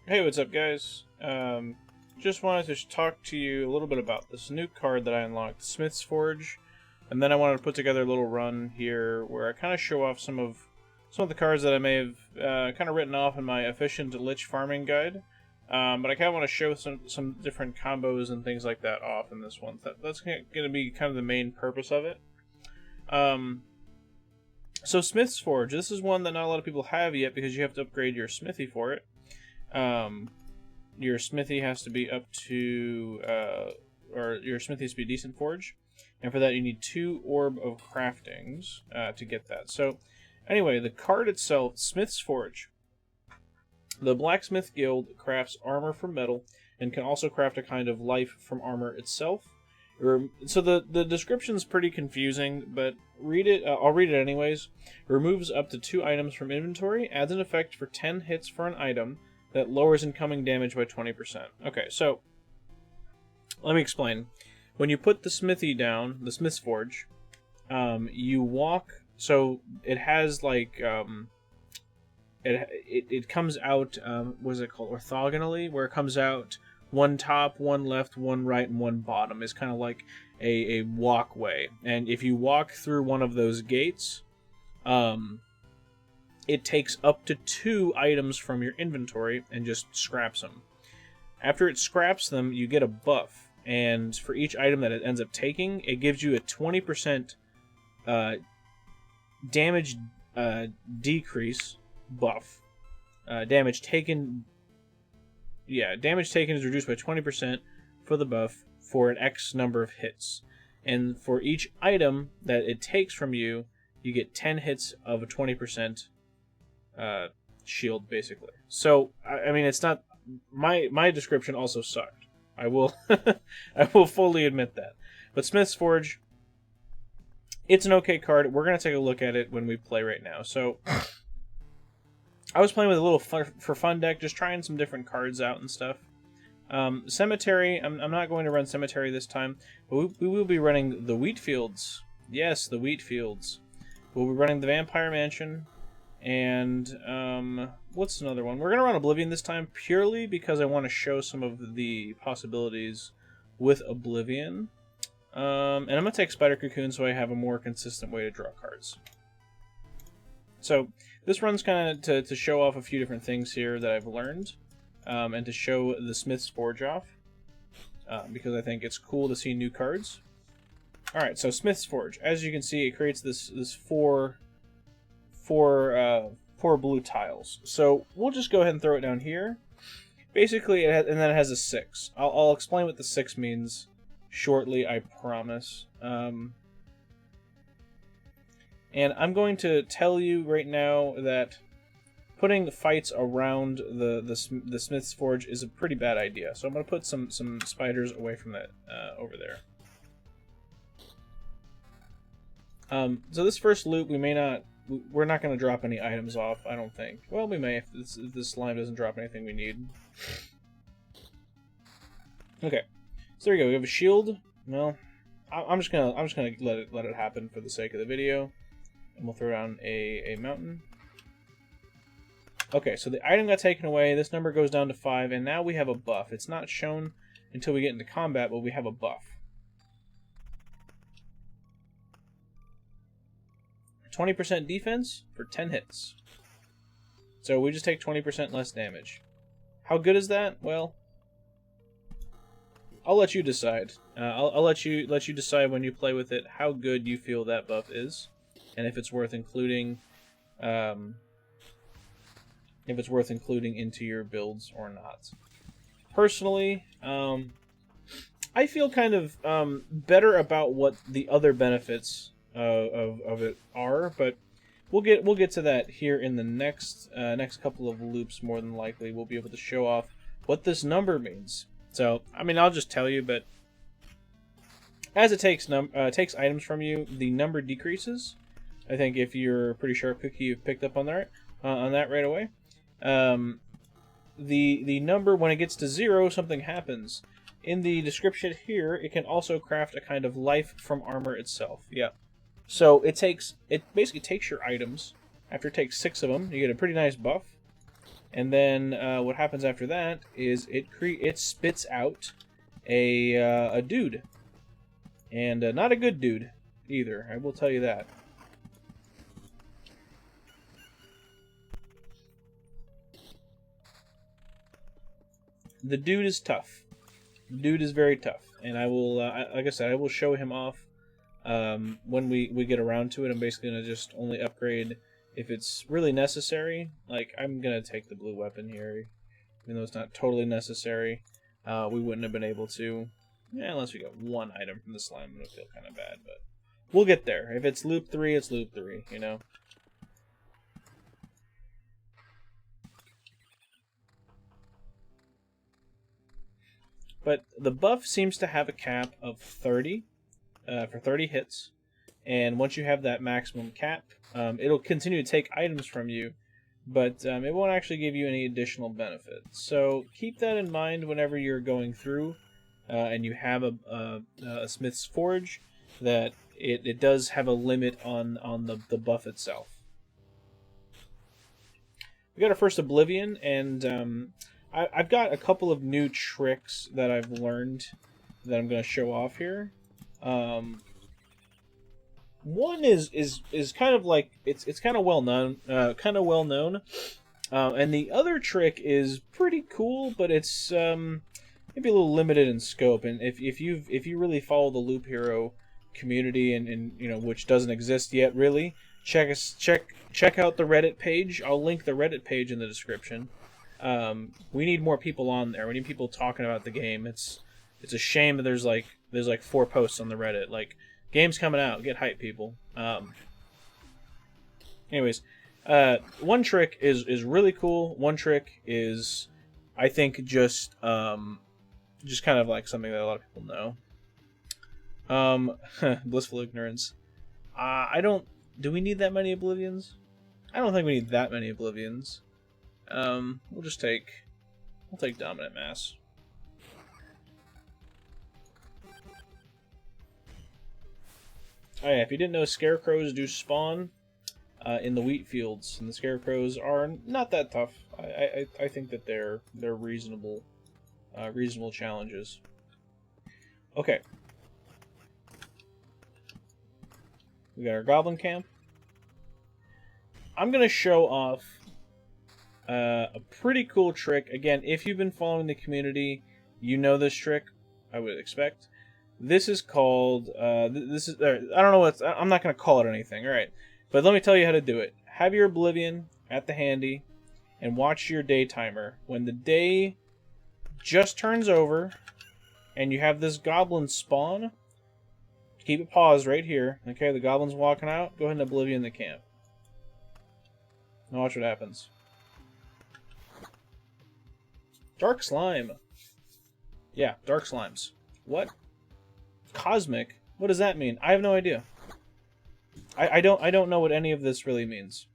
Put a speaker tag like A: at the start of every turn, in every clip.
A: Hey, what's up, guys? Just wanted to talk to you a little bit about this new card that I unlocked, Smith's Forge, and then I wanted to put together a little run here where I kind of show off some of the cards that I may have kind of written off in my efficient lich farming guide. But I kind of want to show some different combos and things like that off in this one. That's going to be kind of the main purpose of it. So Smith's Forge, this is one that not a lot of people have yet because you have to upgrade your smithy for it. Your smithy has to be up to, or your smithy has to be a decent forge, and for that you need 2 Orb of Craftings to get that. So, anyway, the card itself, Smith's Forge. The Blacksmith Guild crafts armor from metal and can also craft a kind of life from armor itself. So the description's pretty confusing, but read it. I'll read it anyways. Removes up to 2 items from inventory, adds an effect for 10 hits for an item that lowers incoming damage by 20%. Okay, so let me explain. When you put the smithy down, the Smith's Forge, you walk. So it has like it comes out. What is it called? Orthogonally, where it comes out one top, one left, one right, and one bottom. Is kind of like a walkway. And if you walk through one of those gates, it takes up to 2 items from your inventory and just scraps them. After it scraps them, you get a buff, and for each item that it ends up taking, it gives you a 20% damage decrease buff. Damage taken is reduced by 20% for the buff for an X number of hits. And for each item that it takes from you, you get 10 hits of a 20% shield, basically. So, I mean, it's not... My description also sucked. I will I will fully admit that. But Smith's Forge, it's an okay card. We're going to take a look at it when we play right now. So, I was playing with a little for fun deck, just trying some different cards out and stuff. Cemetery, I'm not going to run Cemetery this time, but we will be running the Wheatfields. Yes, the Wheatfields. We'll be running the Vampire Mansion, and what's another one? We're going to run Oblivion this time purely because I want to show some of the possibilities with Oblivion. And I'm going to take Spider Cocoon so I have a more consistent way to draw cards. So this run's kind of to show off a few different things here that I've learned, and to show the Smith's Forge off, because I think it's cool to see new cards. All right, so Smith's Forge. As you can see, it creates this four blue tiles. So we'll just go ahead and throw it down here. Basically, and then it has a 6. I'll explain what the 6 means shortly, I promise. And I'm going to tell you right now that putting fights around the Smith's Forge is a pretty bad idea. So I'm going to put some spiders away from that over there. So this first loop, we're not going to drop any items off, I don't think. Well, we may if this slime doesn't drop anything we need. Okay, so there we go. We have a shield. Well, I'm just gonna let it happen for the sake of the video, and we'll throw down a mountain. Okay, so the item got taken away. This number goes down to 5, and now we have a buff. It's not shown until we get into combat, but we have a buff. 20% defense for 10 hits. So we just take 20% less damage. How good is that? Well, I'll let you decide. I'll let you decide when you play with it how good you feel that buff is, and if it's worth including, into your builds or not. Personally, I feel kind of better about what the other benefits of it are, but we'll get to that here in the next couple of loops. More than likely, we'll be able to show off what this number means. So, I mean, I'll just tell you, but as it takes items from you, the number decreases. I think if you're a pretty sharp cookie, you've picked up on that right away. The number, when it gets to 0, something happens. In the description here, it can also craft a kind of life from armor itself. Yeah. So it basically takes your items. After it takes 6 of them, you get a pretty nice buff. And then what happens after that is it spits out a dude, and not a good dude either. I will tell you that. The dude is tough. The dude is very tough, and I will, like I said, I will show him off when we get around to it. I'm basically gonna just only upgrade if it's really necessary. Like, I'm gonna take the blue weapon here, even though it's not totally necessary. We wouldn't have been able to, unless we got one item from the slime. It would feel kind of bad, but we'll get there. If it's loop 3, it's loop 3. You know. But the buff seems to have a cap of 30 for 30 hits, and once you have that maximum cap, it'll continue to take items from you, but it won't actually give you any additional benefit. So keep that in mind whenever you're going through and you have a Smith's Forge, that it does have a limit on the buff itself. We got our first Oblivion, and I've got a couple of new tricks that I've learned that I'm going to show off here. One is kind of like it's kind of well known, and the other trick is pretty cool, but it's maybe a little limited in scope. And if you really follow the Loop Hero community, and you know, which doesn't exist yet really, check out the Reddit page. I'll link the Reddit page in the description. We need more people on there. We need people talking about the game. It's a shame that there's like 4 posts on the Reddit. Like, game's coming out, get hype, people. Anyways, one trick is really cool. One trick is, I think, just kind of like something that a lot of people know. Blissful Ignorance. Do we need that many Oblivions? I don't think we need that many Oblivions. We'll take Dominant Mass. Oh yeah, if you didn't know, scarecrows do spawn in the wheat fields, and the scarecrows are not that tough. I think that they're reasonable challenges. Okay, we got our goblin camp. I'm gonna show off a pretty cool trick. Again, if you've been following the community, you know this trick, I would expect. This is called, I don't know I'm not going to call it anything, alright. But let me tell you how to do it. Have your Oblivion at the handy, and watch your day timer. When the day just turns over, and you have this goblin spawn, keep it paused right here. Okay, the goblin's walking out, go ahead and Oblivion the camp. Now watch what happens. Dark slime. Yeah, dark slimes. What? Cosmic? What does that mean? I have no idea. I don't know what any of this really means.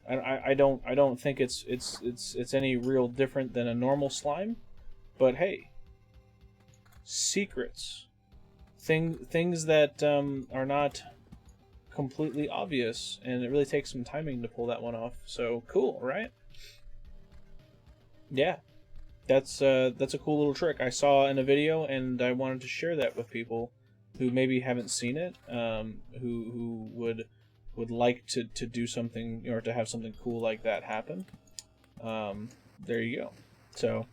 A: I don't think it's any real different than a normal slime. But hey, secrets, things that are not completely obvious, and it really takes some timing to pull that one off. So cool, right? Yeah. That's a cool little trick I saw in a video, and I wanted to share that with people who maybe haven't seen it, who would like to do something, or to have something cool like that happen. There you go. So,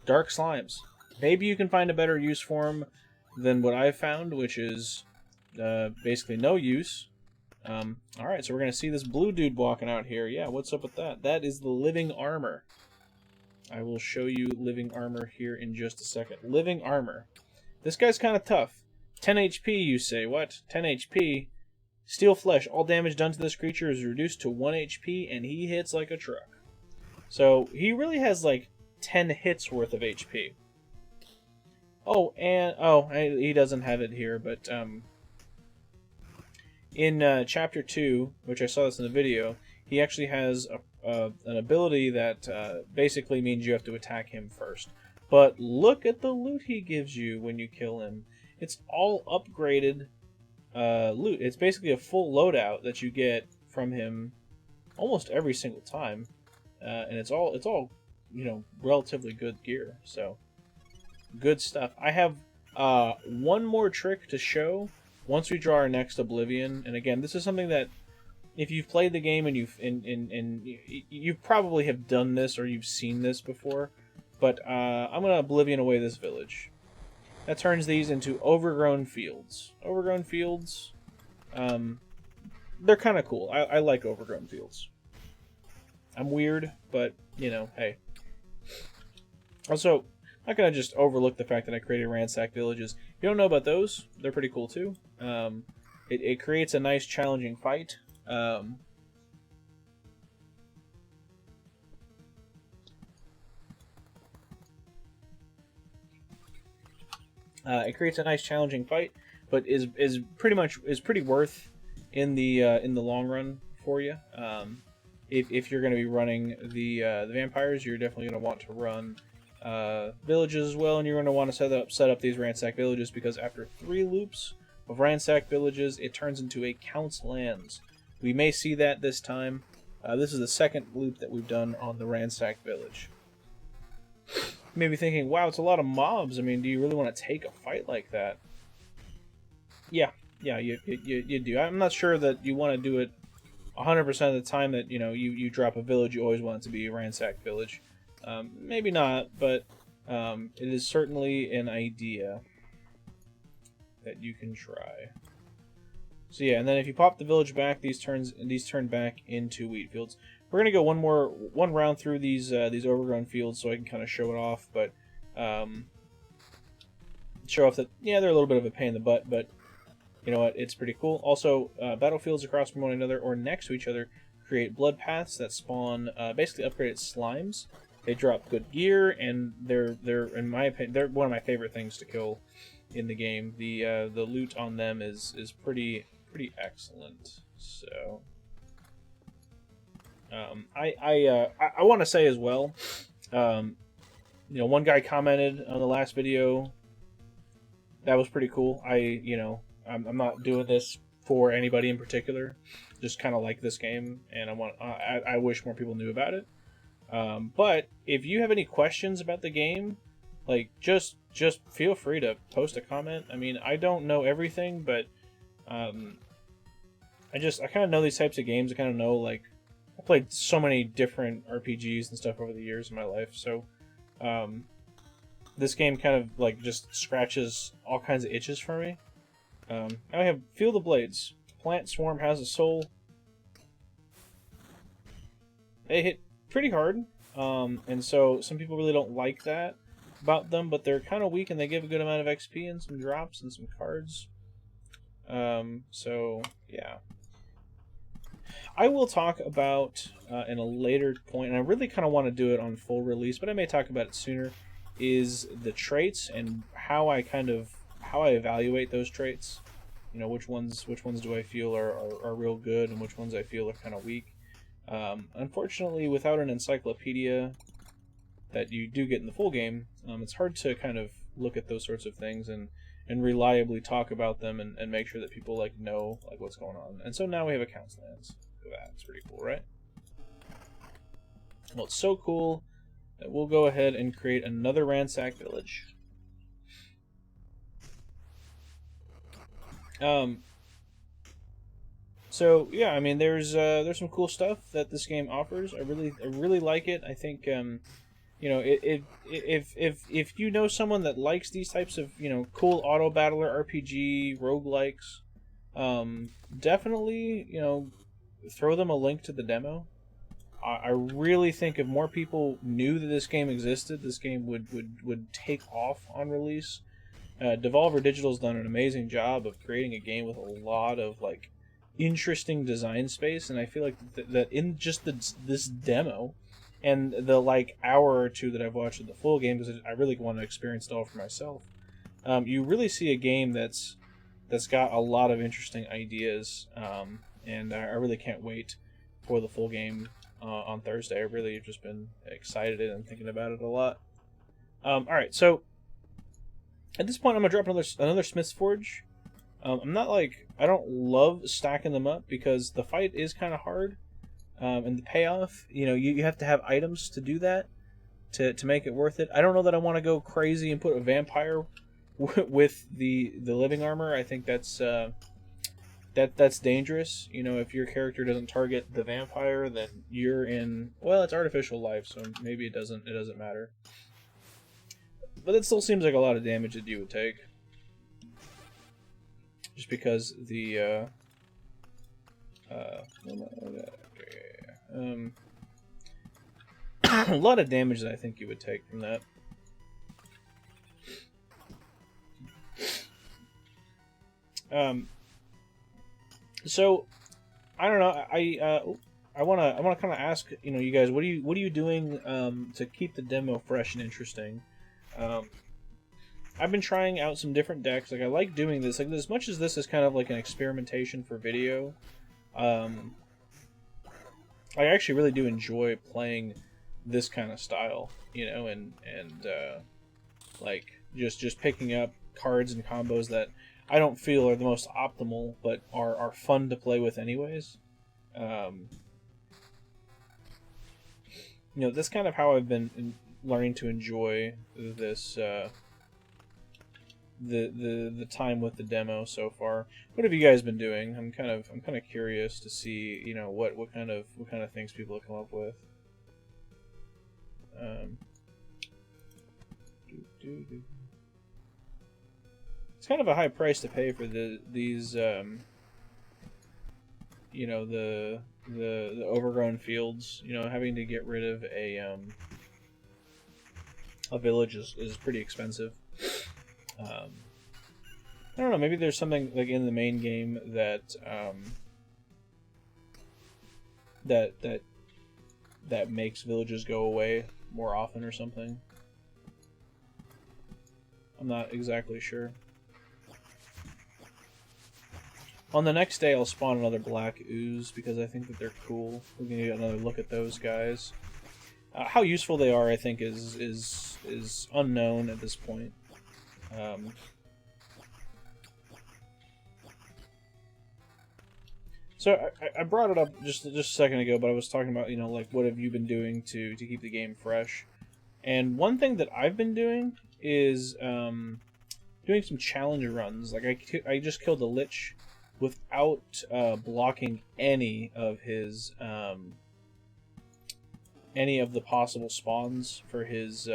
A: dark slimes. Maybe you can find a better use for them than what I've found, which is basically no use. Alright, so we're going to see this blue dude walking out here. Yeah, what's up with that? That is the living armor. I will show you living armor here in just a second. Living armor. This guy's kind of tough. 10 HP, you say. What? 10 HP? Steel flesh. All damage done to this creature is reduced to 1 HP, and he hits like a truck. So, he really has like 10 hits worth of HP. Oh, and... he doesn't have it here, but... in Chapter 2, which I saw this in the video, he actually has an ability that basically means you have to attack him first. But look at the loot he gives you when you kill him. It's all upgraded loot. It's basically a full loadout that you get from him almost every single time. and it's all relatively good gear. So good stuff. I have one more trick to show once we draw our next Oblivion, and again, this is something that if you've played the game and you probably have done this or you've seen this before, but I'm gonna Oblivion away this village. That turns these into overgrown fields. Overgrown fields, they're kind of cool. I like overgrown fields. I'm weird, but hey. Also, not gonna just overlook the fact that I created ransacked villages. If you don't know about those, they're pretty cool too. It creates a nice challenging fight. It creates a nice challenging fight, but is pretty worth in the long run for you. If you're going to be running the vampires, you're definitely going to want to run villages as well, and you're going to want to set up these ransacked villages, because after 3 loops of ransacked villages, it turns into a Count's Lands. We may see that this time. This is the second loop that we've done on the ransacked village. You may be thinking, wow, it's a lot of mobs. I mean, do you really want to take a fight like that? Yeah, you do. I'm not sure that you want to do it 100% of the time that you drop a village. You always want it to be a ransacked village. Maybe not, but it is certainly an idea that you can try. So yeah, and then if you pop the village back, these turn back into wheat fields. We're gonna go one round through these overgrown fields so I can kind of show it off, but show off that they're a little bit of a pain in the butt, but you know what, it's pretty cool. Also, battlefields across from one another or next to each other create blood paths that spawn basically upgraded slimes. They drop good gear, and they're in my opinion they're one of my favorite things to kill in the game. The loot on them is pretty excellent. So I want to say as well, one guy commented on the last video that was pretty cool. I'm not doing this for anybody in particular, just kind of like this game, and I wish more people knew about it. But if you have any questions about the game, like just feel free to post a comment. I mean, I don't know everything, but I kind of know these types of games. I kind of know, like, I played so many different RPGs and stuff over the years in my life, so this game kind of like just scratches all kinds of itches for me. Now we have Feel the Blades. Plant Swarm has a soul. They hit pretty hard, and so some people really don't like that about them, but they're kind of weak and they give a good amount of XP and some drops and some cards. So yeah, I will talk about in a later point, and I really kind of want to do it on full release, but I may talk about it sooner, is the traits and how I evaluate those traits. Which ones do I feel are real good, and which ones I feel are kind of weak. Unfortunately, without an encyclopedia that you do get in the full game, it's hard to kind of look at those sorts of things and reliably talk about them and make sure that people know what's going on. And so now we have a Count's Lands. Look at that. It's pretty cool, right? Well, it's so cool that we'll go ahead and create another ransacked village. So yeah, I mean, there's some cool stuff that this game offers. I really like it. I think if you know someone that likes these types of cool auto battler RPG roguelikes, definitely throw them a link to the demo. I really think if more people knew that this game existed, this game would take off on release. Devolver Digital's done an amazing job of creating a game with a lot of interesting design space, and I feel like that in just this demo and the hour or two that I've watched of the full game, because I really want to experience it all for myself, you really see a game that's got a lot of interesting ideas, and I really can't wait for the full game on Thursday. I really have just been excited and thinking about it a lot. Alright, so at this point I'm going to drop another Smith's Forge. I don't love stacking them up because the fight is kind of hard. and the payoff, you have to have items to do that to make it worth it. I don't know that I want to go crazy and put a vampire with the living armor. I think that's dangerous. If your character doesn't target the vampire, then you're in, well, it's artificial life, so maybe it doesn't matter. But it still seems like a lot of damage that you would take, just because the a lot of damage that I think you would take from that. So I don't know. I wanna kind of ask you guys, what are you doing to keep the demo fresh and interesting? I've been trying out some different decks. Like, I like doing this. Like, as much as this is kind of like an experimentation for video, I actually really do enjoy playing this kind of style. And like just picking up cards and combos that I don't feel are the most optimal, but are fun to play with anyways. That's kind of how I've been learning to enjoy this the time with the demo so far. What have you guys been doing? I'm kind of curious to see what kind of things people have come up with. It's kind of a high price to pay for these the overgrown fields. Having to get rid of a village is pretty expensive. I don't know. Maybe there's something like in the main game that that makes villages go away more often or something. I'm not exactly sure. On the next day, I'll spawn another black ooze because I think that they're cool. We're gonna get another look at those guys. How useful they are, I think, is unknown at this point. So I brought it up just a second ago, but I was talking about like what have you been doing to keep the game fresh, and one thing that I've been doing is doing some challenge runs. Like I just killed a lich without blocking any of his any of the possible spawns for his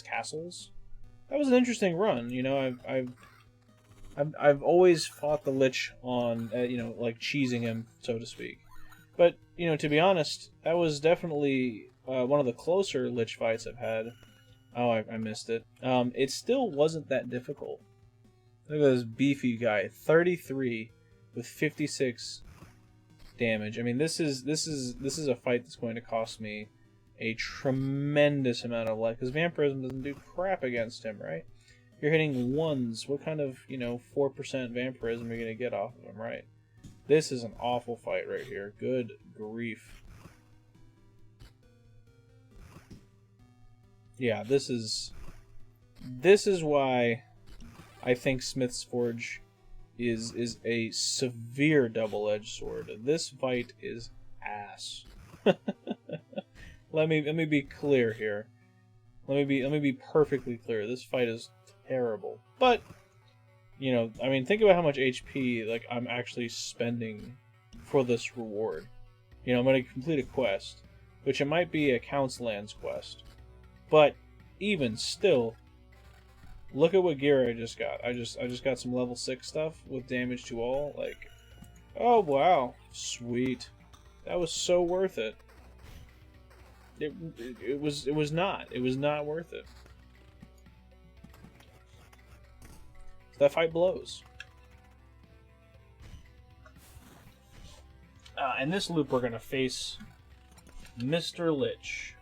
A: castles. That was an interesting run. I've always fought the lich on like cheesing him, so to speak. But to be honest, that was definitely one of the closer lich fights I've had. Oh, I missed it. It still wasn't that difficult. Look at this beefy guy, 33 with 56 damage. I mean, this is a fight that's going to cost me a tremendous amount of life because Vampirism doesn't do crap against him, right? You're hitting ones. What kind of 4% Vampirism are you gonna get off of him, right? This is an awful fight right here. Good grief. Yeah, this is why I think Smith's Forge is a severe double-edged sword. This fight is ass. Let me be clear here. Let me be perfectly clear. This fight is terrible. But I mean, think about how much HP like I'm actually spending for this reward. I'm going to complete a quest, which it might be a Count's Lands quest. But even still, look at what gear I just got. I just got some level 6 stuff with damage to all. Like, oh wow, sweet. That was so worth it. It was not. It was not worth it. That fight blows. In this loop, we're gonna face Mr. Lich.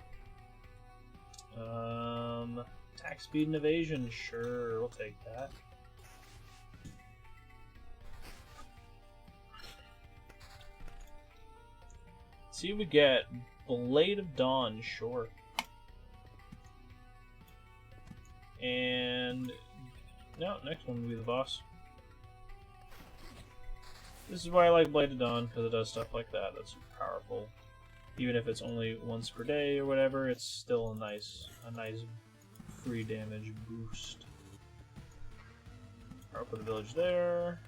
A: Attack speed and evasion, sure, we'll take that. Let's see what we get. Blade of Dawn, sure. And no, next one will be the boss. This is why I like Blade of Dawn, because it does stuff like that. That's powerful. Even if it's only once per day or whatever, it's still a nice free damage boost. I'll put a village there.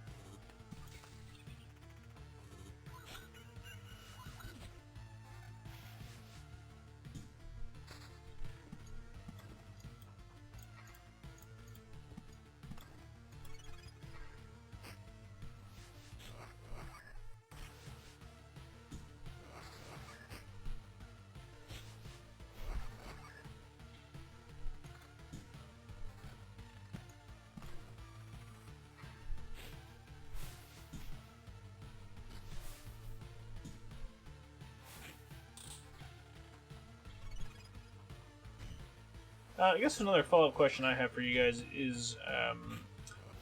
A: I guess another follow-up question I have for you guys is,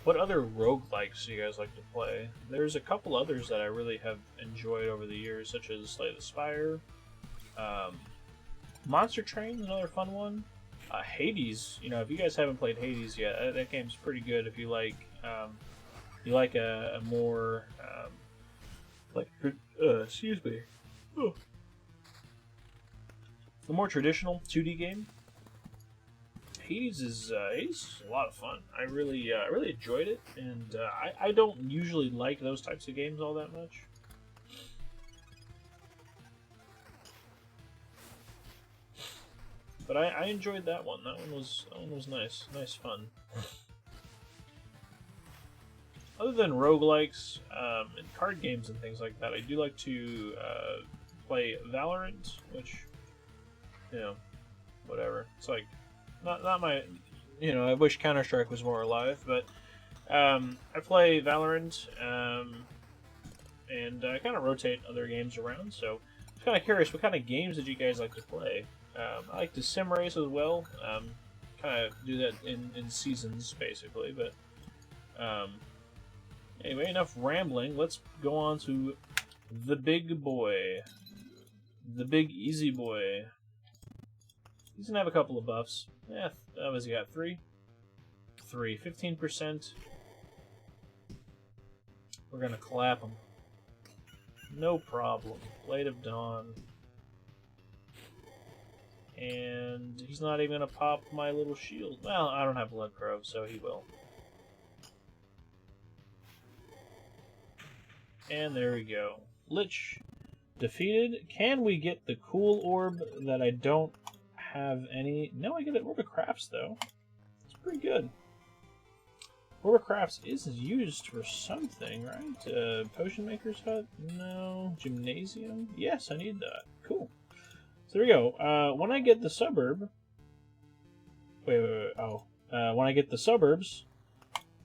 A: what other roguelikes do you guys like to play? There's a couple others that I really have enjoyed over the years, such as Slay the Spire. Monster Train, another fun one. Hades, if you guys haven't played Hades yet, that game's pretty good if you like a more excuse me, a more traditional 2D game. Hades is a lot of fun. I really enjoyed it, and I don't usually like those types of games all that much. But I enjoyed that one. That one was nice fun. Other than roguelikes and card games and things like that, I do like to play Valorant, which whatever. It's like not my, I wish Counter-Strike was more alive, but I play Valorant, and I kind of rotate other games around, so I'm kind of curious, what kind of games did you guys like to play? I like to sim race as well, kind of do that in seasons, basically, but anyway, enough rambling, let's go on to the big boy. The big easy boy. He's gonna have a couple of buffs. Yeah, what has he got? 3? 15%. We're gonna clap him. No problem. Blade of Dawn. And he's not even gonna pop my little shield. Well, I don't have Blood Probe, so he will. And there we go. Lich defeated. Can we get the cool orb that I don't have any? No, I get an Orb of Crafts though. It's pretty good. Orb of Crafts is used for something, right? Potion Maker's Hut? No. Gymnasium? Yes, I need that. Cool. So there we go. When I get the suburb... Wait. Oh. When I get the suburbs,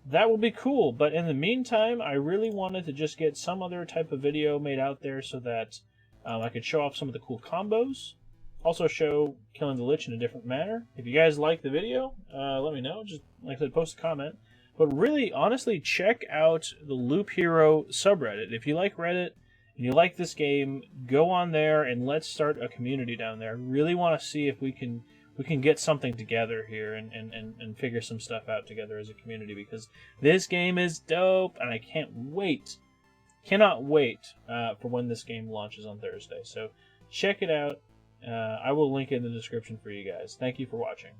A: that will be cool. But in the meantime, I really wanted to just get some other type of video made out there so that I could show off some of the cool combos. Also show killing the Lich in a different manner. If you guys like the video, let me know. Just, like I said, post a comment. But really, honestly, check out the Loop Hero subreddit. If you like Reddit and you like this game, go on there and let's start a community down there. I really want to see if we can get something together here and figure some stuff out together as a community, because this game is dope and I cannot wait for when this game launches on Thursday. So check it out. I will link it in the description for you guys. Thank you for watching.